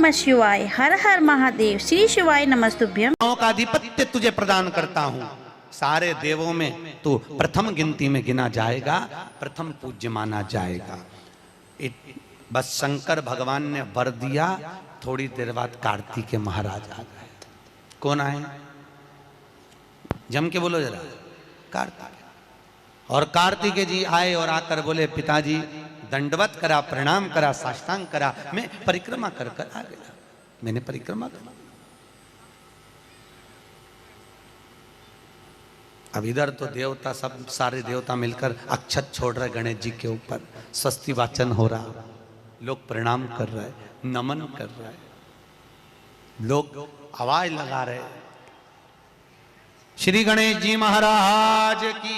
नमः शिवाय, हर हर महादेव, श्री शिवाय नमस्तुभ्यम। का आधिपत्य तुझे प्रदान करता हूं। सारे देवों में तू प्रथम गिनती में गिना जाएगा, प्रथम पूज्य माना जाएगा। बस शंकर भगवान ने वर दिया। थोड़ी देर बाद कार्तिकेय महाराज आ गए। कौन आए? जम के बोलो जरा। कार्तिकेय। और कार्तिकेय जी आए और आकर बोले, पिताजी दंडवत करा, प्रणाम करा, साष्टांग करा, मैं परिक्रमा कर कर आ गया। मैंने परिक्रमा करा। अब इधर तो देवता सब सारे देवता मिलकर अक्षत छोड़ रहे गणेश जी के ऊपर। स्वस्ति वाचन हो रहा, लोग प्रणाम कर रहे, नमन कर रहे, लोग आवाज लगा रहे, श्री गणेश जी महाराज की।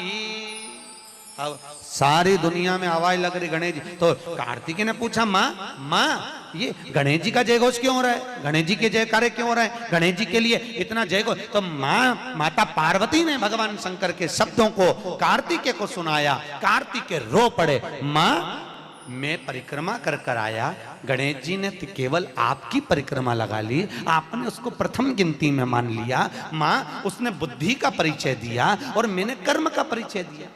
अब सारी दुनिया में आवाज लग रही गणेश जी। तो कार्तिकेय ने पूछा, माँ ये गणेश जी का जय घोष क्यों हो रहा है? गणेश जी के जयकारे क्यों हो रहे हैं? गणेश जी के लिए इतना जय घोष? तो माता पार्वती ने भगवान शंकर के शब्दों को कार्तिकेय को सुनाया। कार्तिकेय रो पड़े, माँ मैं परिक्रमा कर कर आया, गणेश जी ने केवल आपकी परिक्रमा लगा ली, आपने उसको प्रथम गिनती में मान लिया। माँ उसने बुद्धि का परिचय दिया और मैंने कर्म का परिचय दिया।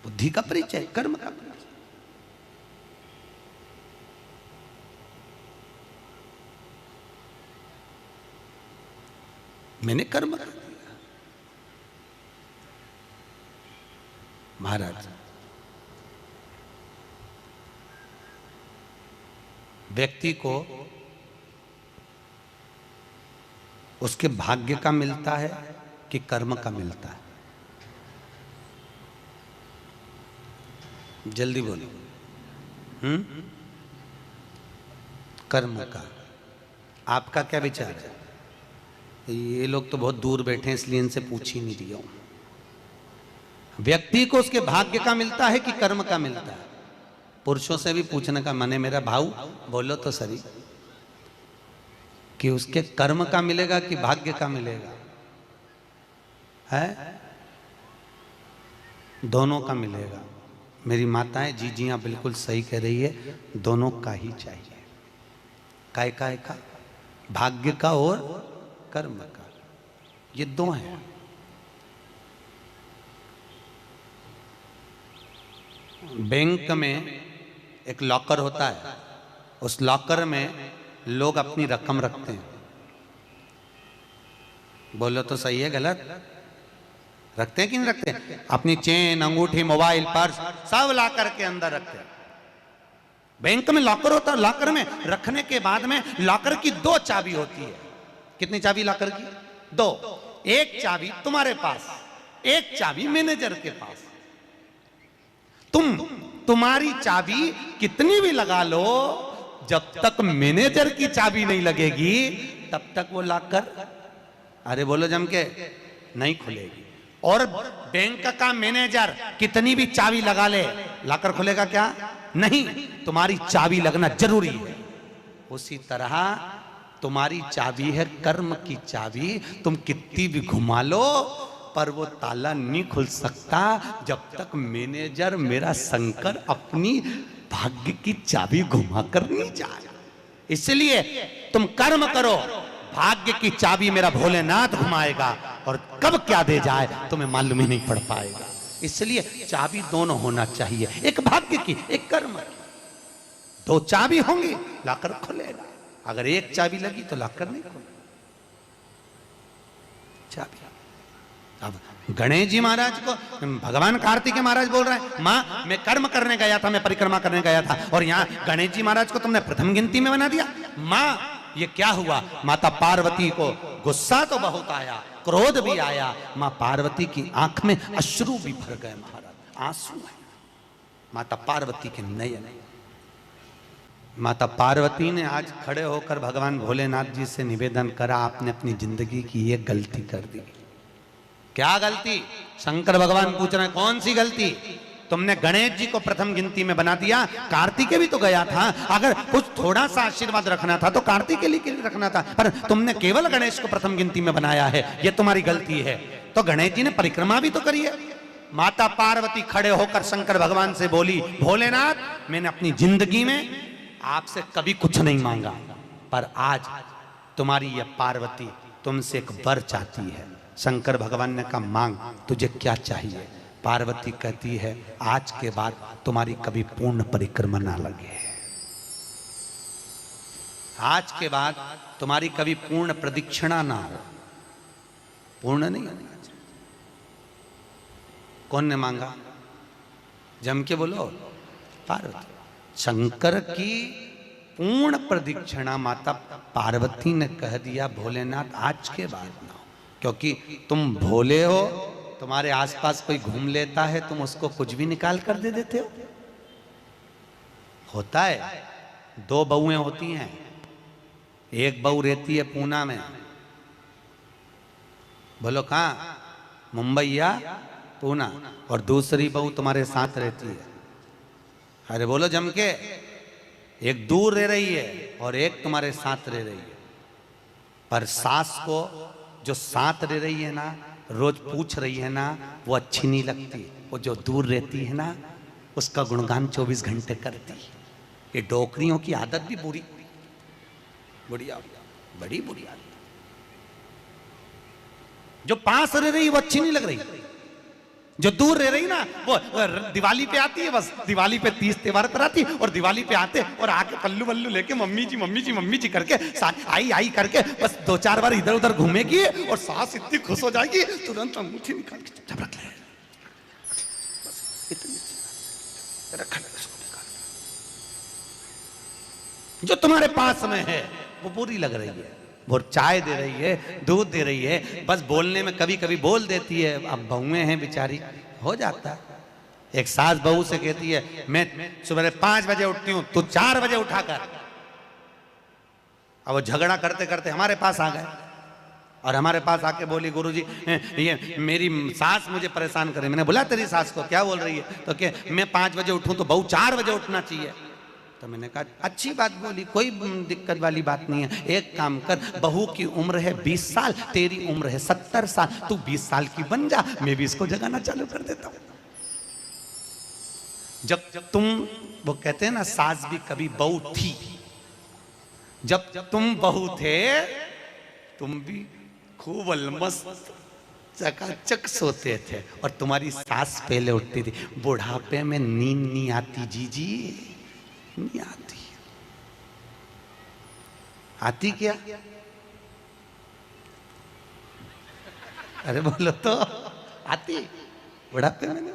बुद्धि का परिचय, कर्म का परिचय। मैंने कर्म कर दिया। महाराज, व्यक्ति को उसके भाग्य का मिलता है कि कर्म का मिलता है? जल्दी बोलो। कर्म का। आपका क्या विचार है? ये लोग तो बहुत दूर बैठे हैं, इसलिए इनसे पूछ ही नहीं रहा हूं। व्यक्ति को उसके भाग्य का मिलता है कि कर्म का मिलता है? पुरुषों से भी पूछने का मन है मेरा, भाऊ बोलो तो सही, कि उसके कर्म का मिलेगा कि भाग्य का मिलेगा? है दोनों का मिलेगा। मेरी माताएं जीजियां बिल्कुल सही कह रही है, दोनों का ही चाहिए। काय का? भाग्य का और कर्म का, ये दो हैं। बैंक में एक लॉकर होता है, उस लॉकर में लोग अपनी रकम रखते हैं। बोलो तो सही है गलत? रखते हैं कि नहीं रखते? अपनी चेन, अंगूठी, मोबाइल, पर्स सब लॉकर के अंदर रखते हैं। बैंक में लॉकर होता है, लॉकर में रखने के बाद में लॉकर की दो चाबी होती है। कितनी चाबी लॉकर की? दो। एक चाबी तुम्हारे पास, एक चाबी मैनेजर के पास। तुम्हारी चाबी कितनी भी लगा लो, जब तक मैनेजर की चाबी नहीं लगेगी तब तक वो लॉकर, अरे बोलो जम के, नहीं खुलेगी। और बैंक का मैनेजर कितनी भी चाबी लगा ले, लॉकर खुलेगा क्या? नहीं, तुम्हारी चाबी लगना जरूरी है। उसी तरह तुम्हारी चाबी है कर्म की चाबी। तुम कितनी भी घुमा लो पर वो ताला नहीं खुल सकता जब तक मैनेजर मेरा शंकर अपनी भाग्य की चाबी घुमा कर नहीं जाए। इसलिए तुम कर्म करो, भाग्य की चाबी मेरा भोलेनाथ घुमाएगा, और कब क्या दे जाए तुम्हें मालूम ही नहीं पड़ पाएगा। इसलिए चाबी दोनों होना चाहिए, एक भाग्य की, एक कर्म की। दो चाबी होंगी, लॉकर खुलेगा। अगर एक चाबी लगी तो लॉकर नहीं खुलेगा। चाबी। अब गणेश जी महाराज को भगवान कार्तिकेय महाराज बोल रहे हैं, माँ मैं कर्म करने गया था, मैं परिक्रमा करने गया था, और यहाँ गणेश जी महाराज को तुमने प्रथम गिनती में बना दिया। माँ ये क्या हुआ? माता पार्वती को गुस्सा तो बहुत आया, क्रोध भी आया। माँ पार्वती की आंख में अश्रु भी भर गए महाराज, आंसू है माता पार्वती के नयन। माता पार्वती ने आज खड़े होकर भगवान भोलेनाथ जी से निवेदन करा, आपने अपनी जिंदगी की ये गलती कर दी। क्या गलती? शंकर भगवान पूछ रहे हैं, कौन सी गलती? तुमने गणेश जी को प्रथम गिनती में बना दिया। कार्तिकेय भी तो गया था, अगर कुछ थोड़ा सा आशीर्वाद रखना था तो कार्तिकेय के लिए रखना था, पर तुमने केवल गणेश को प्रथम गिनती में बनाया है, ये तुम्हारी गलती है। तो गणेश जी ने परिक्रमा भी तो करी है। माता पार्वती खड़े होकर शंकर भगवान से बोली, भोलेनाथ मैंने अपनी जिंदगी में आपसे कभी कुछ नहीं मांगा, पर आज तुम्हारी यह पार्वती तुमसे एक वर चाहती है। शंकर भगवान ने कहा मांग, तुझे क्या चाहिए? पार्वती कहती है आज के बाद तुम्हारी कभी पूर्ण परिक्रमा ना लगे, आज के बाद तुम्हारी कभी पूर्ण प्रदक्षिणा ना हो, पूर्ण नहीं होना चाहिए। कौन ने मांगा? जम के बोलो, पार्वती। शंकर की पूर्ण प्रदक्षिणा माता पार्वती ने कह दिया भोलेनाथ आज के बाद ना हो, क्योंकि तुम भोले हो, तुम्हारे आसपास कोई घूम लेता है तुम उसको कुछ भी निकाल कर दे देते हो। होता है, दो बहुएं होती हैं, एक बहू रहती है पूना में, बोलो कहाँ, मुंबई या पूना, और दूसरी बहू तुम्हारे साथ रहती है। अरे बोलो जम के, एक दूर रह रही है और एक तुम्हारे साथ रह रही है। पर सास को जो साथ रह रही है ना, रोज पूछ रही है ना, वो अच्छी नहीं लगती। वो जो दूर रहती है ना, उसका गुणगान 24 घंटे करती है। ये डोकरियों की आदत भी बुरी बुढ़िया, बड़ी बुरी आदत। जो पास रह रही वो अच्छी नहीं लग रही, जो दूर रह रही ना वो दिवाली पे आती है, बस दिवाली पे 30 त्योहार पर आती है, और दिवाली पे आते और आके पल्लू वल्लू लेके मम्मी जी मम्मी जी मम्मी जी करके आई आई करके बस 2-4 बार इधर उधर घूमेगी और सास इतनी खुश हो जाएगी, तुरंत अंगूठी निकाल के चुपचाप रख ले, बस इतनी रखा ले उसको निकाल। जो तुम्हारे पास में है वो बुरी लग रही है, वो चाय दे रही है, दूध दे रही है, बस बोलने में कभी कभी बोल देती है। अब बहुएं हैं बेचारी, हो जाता है। एक सास बहू से कहती है मैं सुबह 5 बजे उठती हूं, तू 4 बजे उठाकर। अब वो झगड़ा करते करते हमारे पास आ गए और हमारे पास आके बोली गुरुजी ये मेरी सास मुझे परेशान करे। मैंने बोला तेरी सास को क्या बोल रही है? तो क्या मैं 5 बजे उठूं तो बहू 4 बजे उठना चाहिए। तो मैंने कहा अच्छी बात बोली, कोई दिक्कत वाली बात नहीं है। एक काम कर, बहू की उम्र है 20 साल, तेरी उम्र है 70 साल, तू 20 साल की बन जा, मैं भी इसको जगाना चालू कर देता हूं। जब तुम, वो कहते हैं ना सास भी कभी बहू थी, जब तुम बहू थे तुम भी खूब अलमस्त चकाचक सोते थे और तुम्हारी सास पहले उठती थी। बुढ़ापे में नींद नहीं आती जीजी, नहीं आती। आती क्या? अरे बोलो तो, आती बुढ़ापे में नहीं।